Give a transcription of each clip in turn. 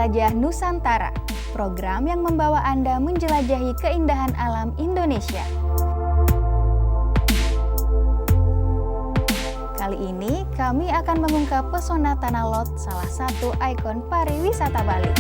Jelajah Nusantara, program yang membawa Anda menjelajahi keindahan alam Indonesia. Kali ini kami akan mengungkap pesona Tanah Lot, salah satu ikon pariwisata Bali.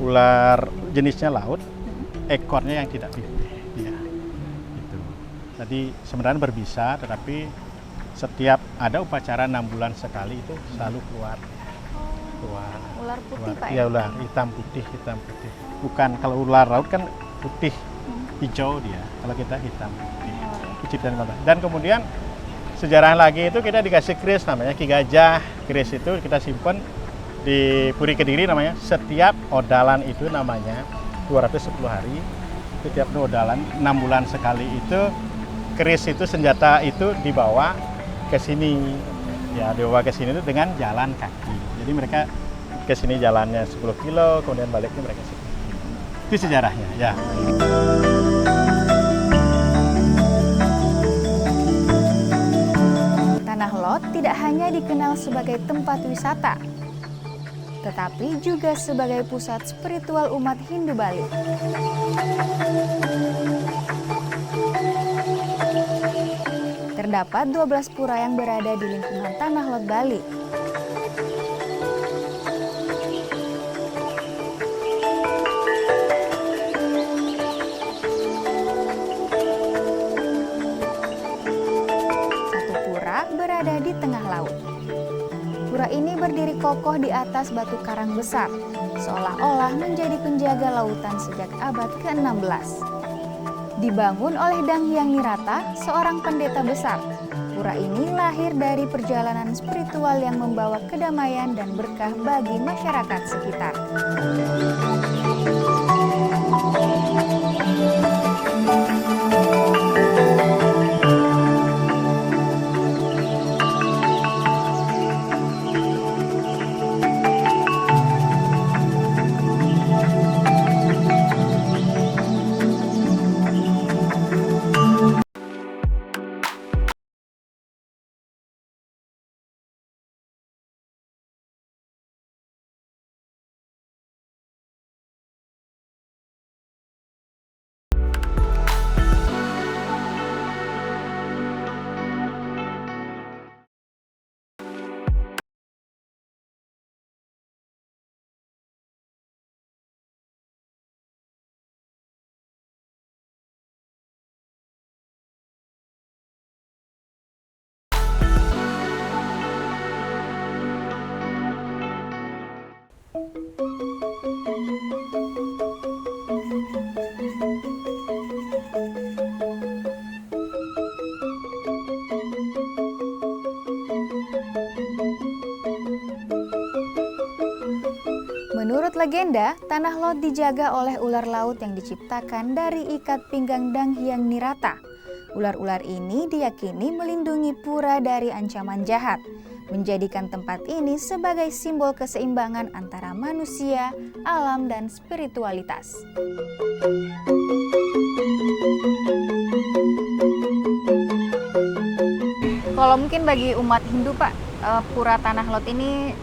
ular jenisnya laut, ekornya yang tidak pipih. Ya, itu. Jadi sebenarnya berbisa, tetapi setiap ada upacara 6 bulan sekali itu selalu keluar. Ular putih, Pak, Iya, ular hitam putih. Bukan, kalau ular laut kan putih, hijau dia. Kalau kita hitam putih. Dan kemudian sejarah lagi itu kita dikasih keris namanya Ki Gajah. Keris itu kita simpan di Puri Kediri namanya. Setiap odalan itu namanya 210 hari. Setiap odalan 6 bulan sekali itu keris itu, senjata itu dibawa ke sini. Ya, dibawa ke sini itu dengan jalan kaki. Jadi mereka ke sini jalannya 10 kilo, kemudian baliknya mereka 10 kilo. Itu sejarahnya, ya. Tanah Lot tidak hanya dikenal sebagai tempat wisata, tetapi juga sebagai pusat spiritual umat Hindu Bali. Terdapat 12 pura yang berada di lingkungan Tanah Lot Bali. Satu pura berada di tengah laut. Pura ini berdiri kokoh di atas batu karang besar, seolah-olah menjadi penjaga lautan sejak abad ke-16. Dibangun oleh Dang Hyang Nirata, seorang pendeta besar. Pura ini lahir dari perjalanan spiritual yang membawa kedamaian dan berkah bagi masyarakat sekitar. Menurut legenda, Tanah Lot dijaga oleh ular laut yang diciptakan dari ikat pinggang Dang Hyang Nirata. Ular-ular ini diyakini melindungi pura dari ancaman jahat, menjadikan tempat ini sebagai simbol keseimbangan antara manusia, alam, dan spiritualitas. Kalau mungkin bagi umat Hindu, Pak, Pura Tanah Lot ini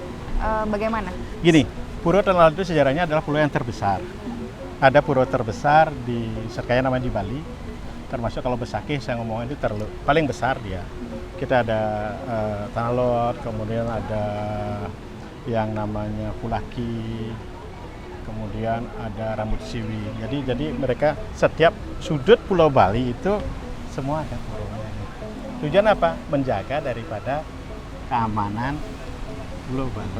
bagaimana? Gini, Pura Tanah Lot itu sejarahnya adalah pulau yang terbesar. Ada pura terbesar di Serkaya namanya di Bali, termasuk kalau Besakih saya ngomongin itu paling besar dia. Kita ada Tanah Lot, kemudian ada yang namanya Pulaki, kemudian ada Rambut Siwi. Jadi mereka setiap sudut Pulau Bali itu semua ada puranya. Tujuan apa? Menjaga daripada keamanan Pulau Bali.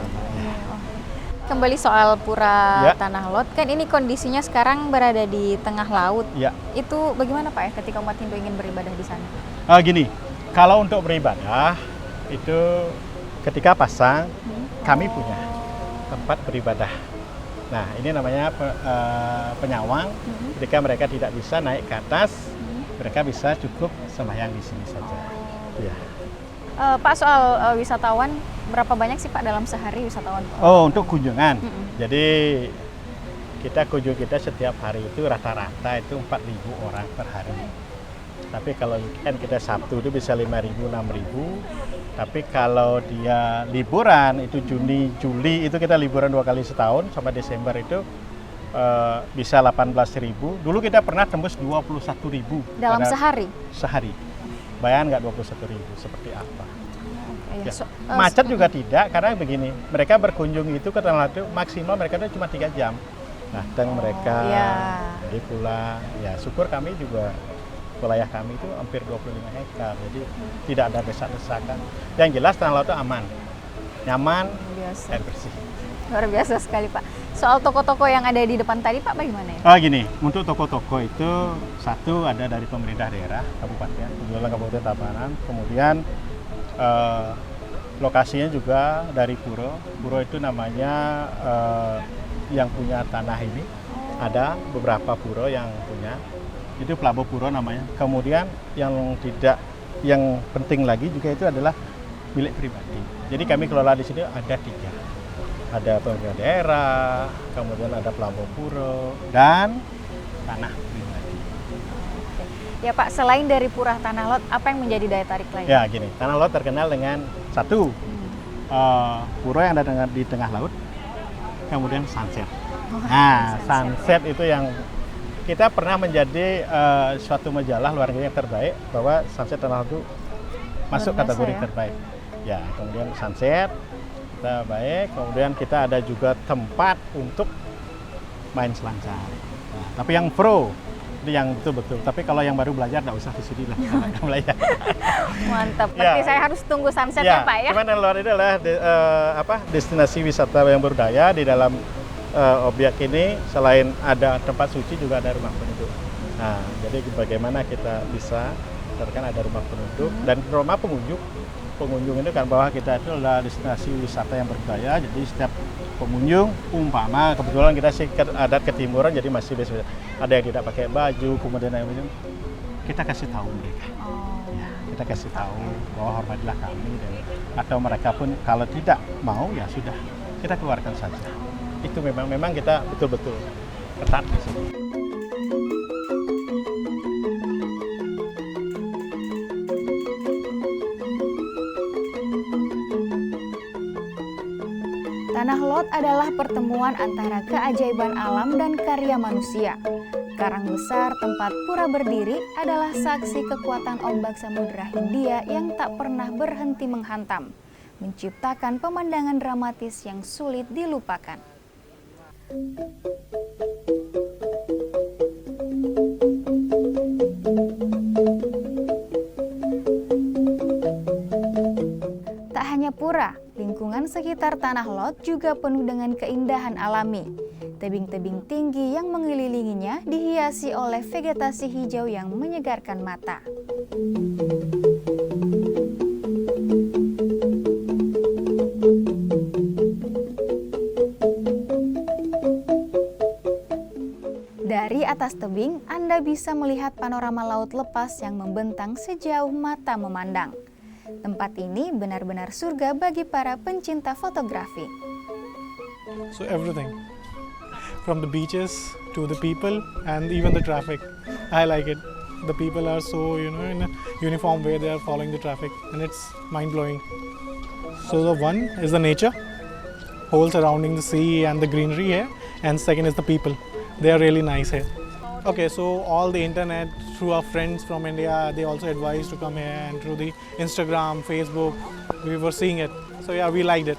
Kembali soal Pura Tanah Lot, kan ini kondisinya sekarang berada di tengah laut. Ya. Itu bagaimana, Pak, ya, ketika umat Hindu ingin beribadah di sana? Gini, kalau untuk beribadah itu ketika pasang kami punya tempat beribadah. Nah, ini namanya penyawang. Ketika mereka tidak bisa naik ke atas, mereka bisa cukup sembahyang di sini saja. Ya. Pak, soal wisatawan, berapa banyak sih, Pak, dalam sehari wisatawan? Oh, untuk kunjungan. Jadi kunjung kita setiap hari itu rata-rata itu 4.000 orang per hari. Tapi kalau weekend kita Sabtu itu bisa 5.000, 6.000. Tapi kalau dia liburan itu Juni, Juli itu kita liburan 2 kali setahun sampai Desember itu bisa 18.000. Dulu kita pernah tembus 21.000 dalam sehari. Sehari. Bayangkan nggak 21.000 seperti apa? Ya. Macet juga tidak, karena begini, mereka berkunjung itu ke Tanah Lot itu maksimal mereka itu cuma 3 jam. datang mereka. Iya. Jadi pulang, ya syukur kami juga wilayah kami itu hampir 25 hektar, jadi tidak ada desak-desakan. Yang jelas tanah laut itu aman, nyaman, Biasa. air bersih. Luar biasa sekali Pak. Soal toko-toko yang ada di depan tadi Pak bagaimana ya? Oh gini, untuk toko-toko itu satu ada dari pemerintah daerah, kabupaten, kebetulan Kabupaten Tabanan, kemudian lokasinya juga dari Puro. Puro itu namanya yang punya tanah ini, ada beberapa puro yang punya. Itu Pelabo Puro namanya. Kemudian yang penting lagi juga itu adalah milik pribadi. Jadi kami kelola di sini ada 3. Ada pemerintah daerah, kemudian ada Pelabo Puro, dan tanah pribadi. Ya Pak, selain dari Pura Tanah Lot, apa yang menjadi daya tarik lain? Ya gini, Tanah Laut terkenal dengan satu, puro yang ada di tengah laut, kemudian sunset. Nah, sunset itu yang kita pernah menjadi suatu majalah luar negeri yang terbaik, bahwa sunset Tanah Laut itu masuk Luar biasa kategori ya. terbaik. Ya, kemudian sunset kita baik, kemudian kita ada juga tempat untuk main selancar. Nah, tapi yang pro, itu yang betul-betul. Tapi kalau yang baru belajar nggak usah ke sini lah. Belajar. Mantap. Ya. Berarti saya harus tunggu sunset ya Pak ya? Cuman Tanah Laut itu adalah destinasi wisata yang berdaya. Di dalam objek ini selain ada tempat suci juga ada rumah penduduk. Nah, jadi bagaimana kita bisa kan ada rumah penduduk dan rumah pengunjung itu kan bahwa kita itu adalah destinasi wisata yang berdaya. Jadi setiap pengunjung, umpama kebetulan kita sih adat ketimuran, jadi masih biasa ada yang tidak pakai baju, kemudian kita kasih tahu mereka. Ya, kita kasih tahu bahwa hormatilah kami, dan atau mereka pun kalau tidak mau ya sudah kita keluarkan saja. Itu memang kita betul-betul ketat di sini. Tanah Lot adalah pertemuan antara keajaiban alam dan karya manusia. Karang besar tempat pura berdiri adalah saksi kekuatan ombak Samudra Hindia yang tak pernah berhenti menghantam, menciptakan pemandangan dramatis yang sulit dilupakan. Tak hanya pura, lingkungan sekitar Tanah Lot juga penuh dengan keindahan alami. Tebing-tebing tinggi yang mengelilinginya dihiasi oleh vegetasi hijau yang menyegarkan mata. Dari atas tebing, Anda bisa melihat panorama laut lepas yang membentang sejauh mata memandang. Tempat ini benar-benar surga bagi para pencinta fotografi. So everything, from the beaches to the people and even the traffic, I like it. The people are so, in a uniform way, they are following the traffic, and it's mind-blowing. So the one is the nature, whole surrounding the sea and the greenery here, and second is the people. They are really nice here. Okay, so all the internet, through our friends from India, they also advised to come here, and through the Instagram, Facebook, we were seeing it. So yeah, we liked it.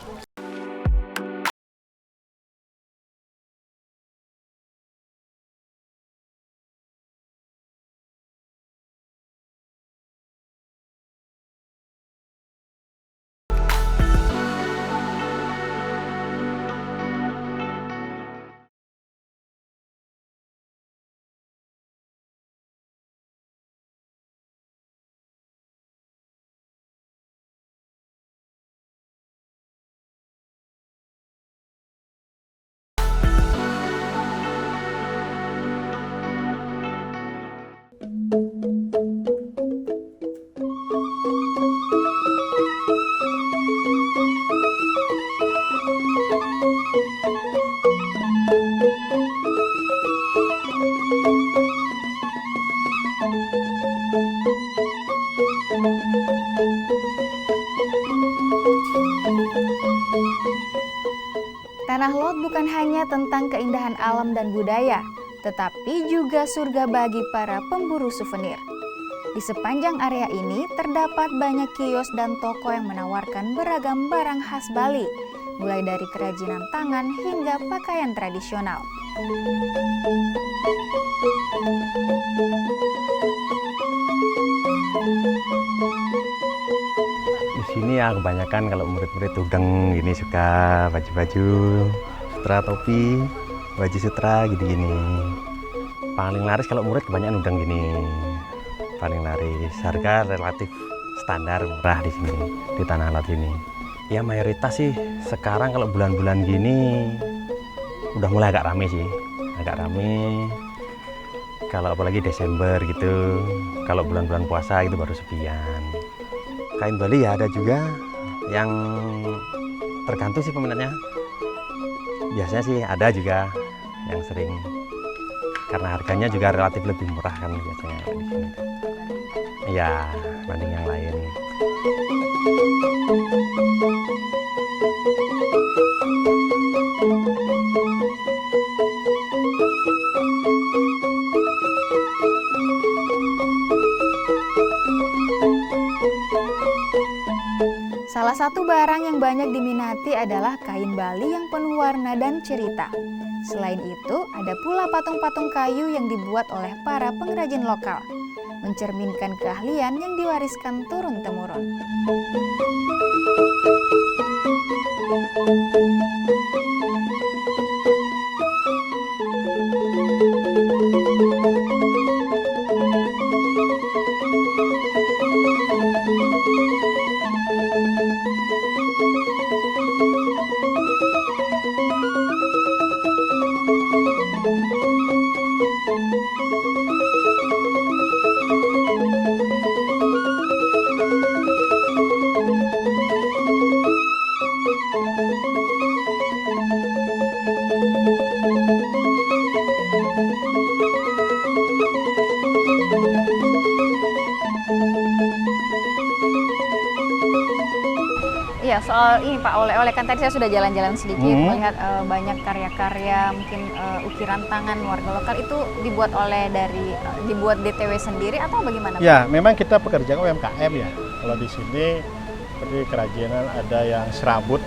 Tanah Lot bukan hanya tentang keindahan alam dan budaya, tetapi juga surga bagi para pemburu souvenir. Di sepanjang area ini terdapat banyak kios dan toko yang menawarkan beragam barang khas Bali, mulai dari kerajinan tangan hingga pakaian tradisional. Di sini ya kebanyakan kalau murid-murid udang gini suka baju-baju sutra topi, baju sutra gini-gini. Paling laris kalau murid kebanyakan udang gini. Paling laris, harga relatif standar murah di sini di Tanah Lot ini. Ya mayoritas sih sekarang kalau bulan-bulan gini udah mulai agak rame sih, agak rame. Kalau apalagi Desember gitu, kalau bulan-bulan puasa itu baru sepian. Kain Bali ya ada juga yang tergantung sih peminatnya. Biasanya sih ada juga yang sering karena harganya juga relatif lebih murah kan biasanya di sini. Ya, banding yang lain. Salah satu barang yang banyak diminati adalah kain Bali yang penuh warna dan cerita. Selain itu, ada pula patung-patung kayu yang dibuat oleh para pengrajin lokal, mencerminkan keahlian yang diwariskan turun-temurun. Iya, soal ini Pak, oleh-oleh kan tadi saya sudah jalan-jalan sedikit melihat banyak karya-karya mungkin ukiran tangan warga lokal itu dibuat DTW sendiri atau bagaimana Pak? Ya, memang kita pekerja UMKM ya. Kalau di sini seperti kerajinan ada yang serabut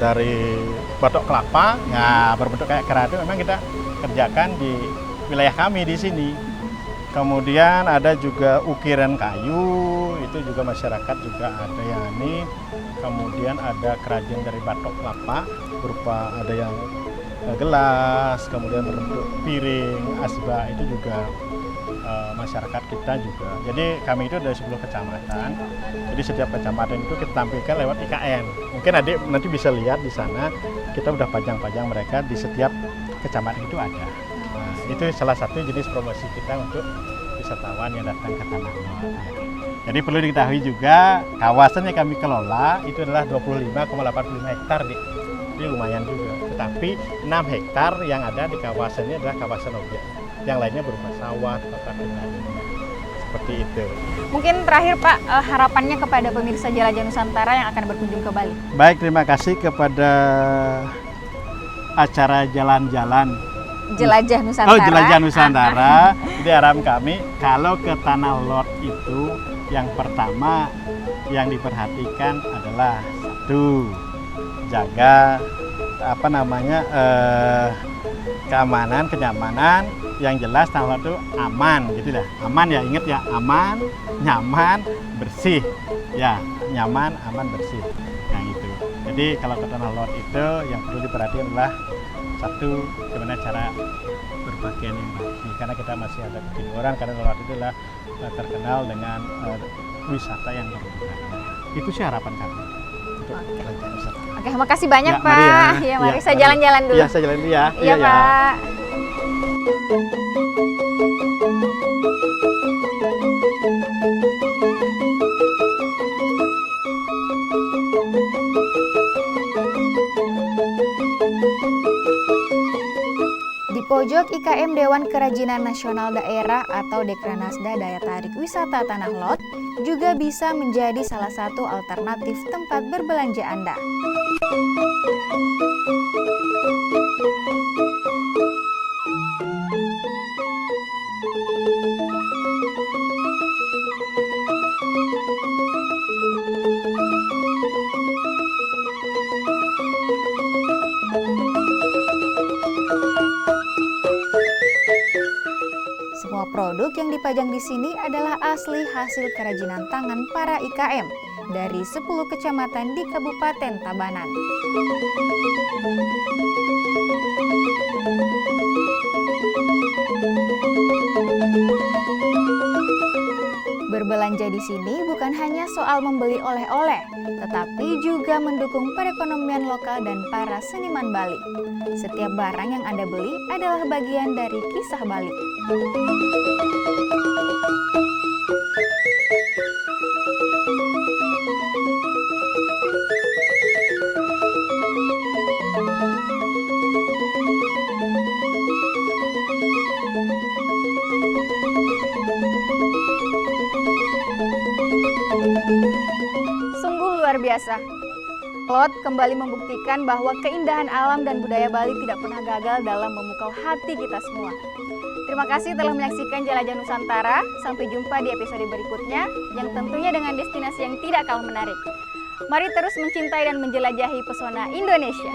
dari batok kelapa, ya berbentuk kayak keradu. Memang kita kerjakan di wilayah kami di sini. Kemudian ada juga ukiran kayu, itu juga masyarakat juga ada yang ini. Kemudian ada kerajinan dari batok kelapa, berupa ada yang gelas, kemudian berbentuk piring, asbak, itu juga masyarakat kita juga. Jadi kami itu dari 10 kecamatan, jadi setiap kecamatan itu kita tampilkan lewat IKN. Mungkin adik nanti bisa lihat di sana, kita udah pajang-pajang mereka di setiap kecamatan itu ada. Nah, itu salah satu jenis promosi kita untuk wisatawan yang datang ke Tanah Lot. Jadi perlu diketahui juga kawasan yang kami kelola itu adalah 25,85 hektar, jadi lumayan juga. Tetapi 6 hektar yang ada di kawasan ini adalah kawasan objek. Yang lainnya berupa sawah, perkebunan. Seperti itu. Mungkin terakhir Pak, harapannya kepada pemirsa Jelajah Nusantara yang akan berkunjung ke Bali. Baik, terima kasih kepada acara jalan-jalan Jelajah Nusantara. Oh, Jelajah Nusantara. Jadi harapan kami kalau ke Tanah Lot itu yang pertama yang diperhatikan adalah satu, jaga keamanan, kenyamanan. Yang jelas Tanah Lot itu aman, gitu lah. Aman ya, ingat ya, aman, nyaman, bersih. Ya, nyaman, aman, bersih. Nah itu. Jadi kalau ke Tanah Lot itu yang perlu diperhatikan adalah satu, gimana cara berpakaian yang bersih, karena kita masih ada ketiduran, karena Tanah Lot itu adalah terkenal dengan wisata yang berbudaya. Itu sih harapan kami untuk Jelajah Nusantara. Oke, makasih banyak Ya, Pak. mari ya. Ya, mari Ya, saya mari. jalan-jalan dulu. Iya, saya jalan dulu ya. Iya, Pak. Di pojok IKM Dewan Kerajinan Nasional Daerah atau Dekranasda Daya Tarik Wisata Tanah Lot juga bisa menjadi salah satu alternatif tempat berbelanja Anda. produk yang dipajang di sini adalah asli hasil kerajinan tangan para IKM dari 10 kecamatan di Kabupaten Tabanan. Berbelanja di sini bukan hanya soal membeli oleh-oleh, tetapi juga mendukung perekonomian lokal dan para seniman Bali. Setiap barang yang Anda beli adalah bagian dari kisah Bali. Sungguh luar biasa. Lot kembali membuktikan bahwa keindahan alam dan budaya Bali tidak pernah gagal dalam memukau hati kita semua. Terima kasih telah menyaksikan Jelajah Nusantara. Sampai jumpa di episode berikutnya yang tentunya dengan destinasi yang tidak kalah menarik. Mari terus mencintai dan menjelajahi pesona Indonesia.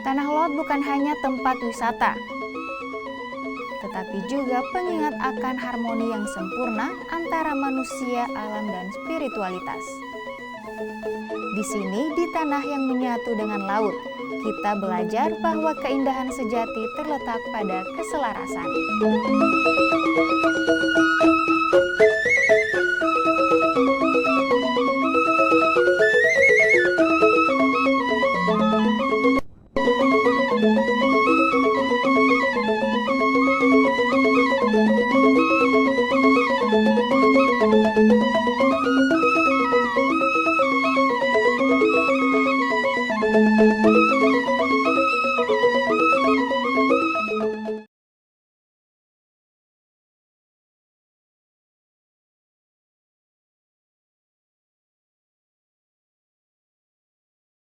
Tanah Lot bukan hanya tempat wisata, tetapi juga pengingat akan harmoni yang sempurna antara manusia, alam, dan spiritualitas. Di sini, di tanah yang menyatu dengan laut, kita belajar bahwa keindahan sejati terletak pada keselarasan.